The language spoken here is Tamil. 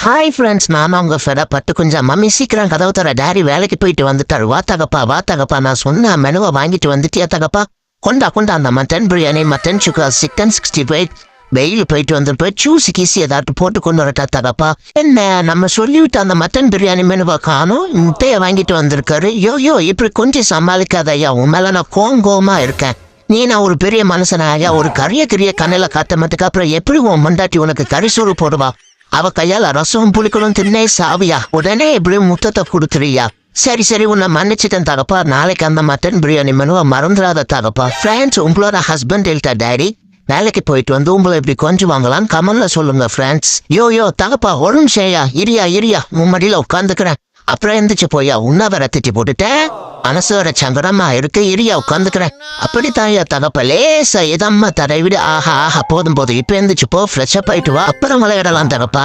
ஹாய் ஃப்ரெண்ட்ஸ், நான் உங்க பட்டு கொஞ்சம் மம்மி சீக்கிரம் கதவு தர, டேடி வேலைக்கு போயிட்டு வந்துட்டாரு. வா தகப்பா, நான் சொன்ன மெனுவை வாங்கிட்டு வந்துட்டியா தகப்பா? கொண்டா அந்த மட்டன் பிரியாணி, மட்டன் சுக்கா, சிக்கன் 65 வெயில் போயிட்டு வந்துட்டு சூசி கீசி ஏதாட்டு போட்டு கொண்டு வரட்டா தகப்பா? என்ன நம்ம சொல்லிவிட்டு அந்த மட்டன் பிரியாணி மெனுவை காணும், முட்டையை வாங்கிட்டு வந்திருக்காரு. யோ இப்படி கொஞ்சம் சமாளிக்காத ஐயா, உன் மேல நான் கோங்கோமா இருக்கேன். நான் ஒரு பெரிய மனுஷனா ஐயா? ஒரு கரிய கண்ணில காட்ட மாட்டுக்கு அப்புறம் எப்படி உன் மண்டாட்டி உனக்கு கரிசோறு போடுவா? அவ கையால ரசம் புளிக்கணும் தின்னே சாவியா? உடனே எப்படி முத்தத்தை கொடுத்துறியா? சரி உன்னை மன்னிச்சிட்டேன் தகப்பா. நாளைக்கு அந்த மட்டன் பிரியாணி மெனுவை மறந்துடாத தகப்பா. ஃப்ரெண்ட்ஸ், உங்களோட ஹஸ்பண்ட் இல்லட்டா டேடி வேலைக்கு போயிட்டு வந்து உங்களை இப்படி கொஞ்சம் வாங்கலாம் கமல்ல சொல்லுங்க ஃப்ரெண்ட்ஸ். யோ தகப்பா, ஒரு நிமிஷம் இரியா முன்னாடியில உட்காந்துக்கிறேன். அப்புறம் எந்திரிச்சு போயா, உன்ன வேற திட்டி போட்டுட்டேன். மனசு வர சங்கடமா இருக்கு, இரியா உட்காந்துக்கிறேன். அப்படித்தான் தகப்ப லேசா இதம்மா தடை விடு. ஆஹா போதும் இப்ப எந்திரிச்சு போ, ஃப்ரெஷ் அப் ஆயிட்டு வா, அப்புறம் விளையாடலாம் தகப்பா.